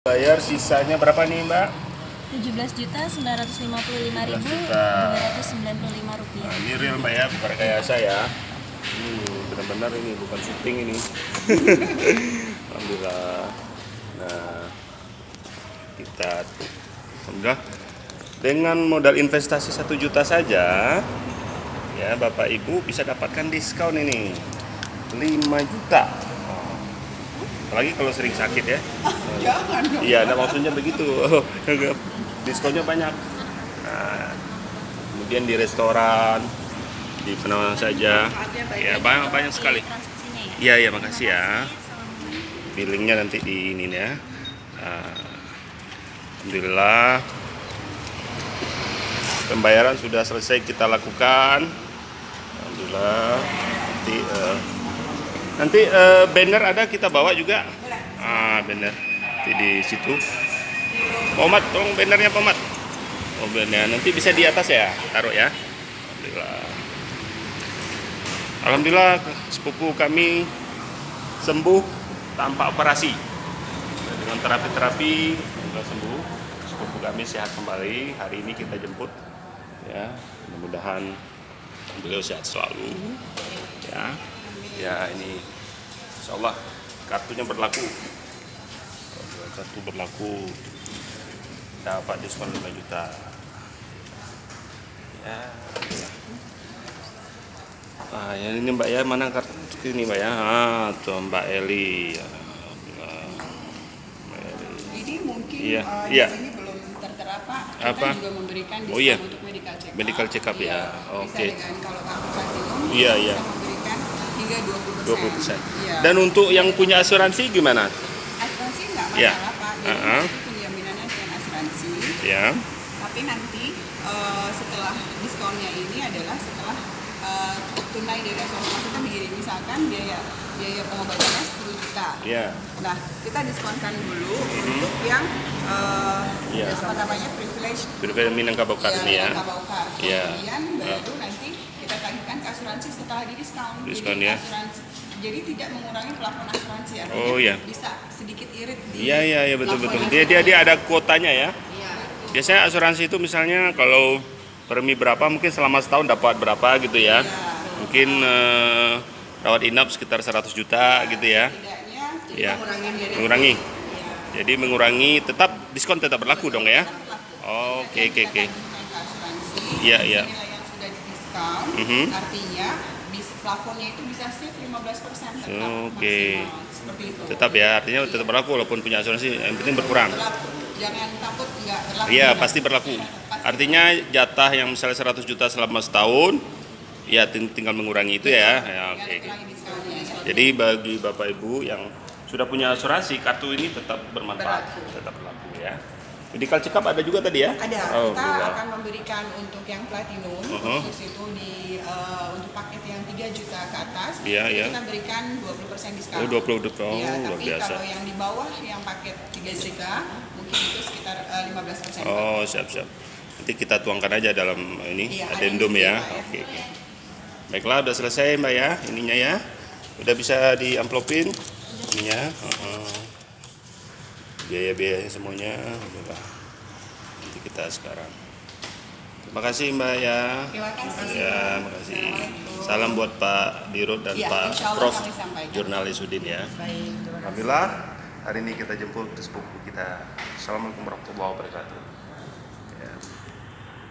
Bayar sisanya berapa nih Mbak? 17.955.295 rupiah. Nah, ini real Mbak ya, bukan kayak saya. Benar-benar ini bukan syuting ini. Alhamdulillah. Nah, kita alhamdulillah dengan modal investasi 1 juta saja, ya Bapak Ibu bisa dapatkan diskon ini 5 juta. Apalagi kalau sering sakit ya. Jangan dong. Iya, ada maksudnya begitu. Diskonnya banyak. Nah, kemudian di restoran, di mana saja, ya banyak sekali. Transaksinya Iya, ya. iya, makasih ya. Billingnya nanti di ini ya. Alhamdulillah, pembayaran sudah selesai kita lakukan. Alhamdulillah. Nanti banner ada kita bawa juga. Banner di situ. Pomat, tolong bannernya Pomat. Oh, banner nanti bisa di atas ya, taruh ya. Alhamdulillah. Alhamdulillah sepupu kami sembuh tanpa operasi. Dengan terapi-terapi sudah sembuh. Sepupu kami sehat kembali. Hari ini kita jemput ya. Mudah-mudahan beliau sehat selalu. Ya. Ya, ini insya Allah kartunya berlaku. Kartu berlaku, dapat diskon 5 juta. Ya, ya ini Mbak ya, mana kartu ini Mbak ya? Tuh Mbak Eli. Ya. Ini mungkin Iya, di iya. sini belum tertera Pak. Kita Apa? juga memberikan diskon Oh, iya. untuk medical check up. Medical check up ya. Oke. Bisa dengan kalau kartu platinum Iya, iya. bisa memberikan hingga 20%. Iya. Dan untuk yang punya asuransi gimana? Asuransi nggak Iya. masalah Pak. Jadi itu penjaminannya dengan asuransi. Ya. Tapi nanti setelah diskonnya ini adalah setelah tunai dari asuransi, maksudnya begini, misalkan biaya pengobatannya 10 juta. Ya. Nah, kita diskonkan dulu untuk yang Iya. apa namanya privilege Berbeda Minangkabau ini ya. Minangkabau. Iya. Kemudian baru nanti kita tagihkan ke asuransi setelah di diskon. Diskon, Jadi ya. Jadi tidak mengurangi plafon asuransi. Artinya Oh, iya. bisa sedikit irit di Iya, iya, iya, betul plafon betul. Dia ada kuotanya ya. Iya. Biasanya asuransi itu misalnya kalau premi berapa mungkin selama setahun dapat berapa gitu ya. Mungkin rawat inap sekitar 100 juta gitu ya. Setidaknya Iya. mengurangi Mengurangi. Jadi mengurangi diskon tetap berlaku dong ya. Oke. Asuransi. Iya, iya. Nilai yang sudah di diskon, artinya plafonnya itu bisa save 15% tetap Oke. maksimal. Seperti itu. Tetap ya, artinya tetap berlaku walaupun punya asuransi, yang penting berkurang. Berlaku. Jangan takut nggak berlaku. Iya, pasti berlaku. Artinya jatah yang misalnya 100 juta selama setahun, ya tinggal mengurangi itu ya. Ya, oke. Kurangi diskonnya. Jadi bagi Bapak Ibu yang sudah punya asuransi, kartu ini tetap bermanfaat, tetap berlaku ya. Medical check up ada juga tadi ya? Ada. Oh, Kita alhamdulillah. akan memberikan untuk yang platinum, khusus itu untuk paket yang 3 juta ke atas, Iya, iya. kita berikan 20% diskon. Oh, 20%. Iya, Luar tapi biasa. kalau yang di bawah yang paket 3 juta, mungkin itu sekitar 15%. Oh, siap. Nanti kita tuangkan aja dalam ini Iya, addendum ada ya. di sini, Pak, Oke. Baiklah, udah selesai Mbak ya, ininya ya. Udah bisa diamplopin ininya. Biaya-biayanya semuanya udah. Nanti kita sekarang. Terima kasih Mbak ya. Terima kasih. Ya, makasih. Assalamualaikum. Salam buat Pak Dirut dan Ya, Pak insya Allah Prof. kami sampaikan. Jurnalis Udin ya. Baik, terima kasih. Alhamdulillah, hari ini kita jemput sepupu kita. Assalamualaikum warahmatullahi wabarakatuh.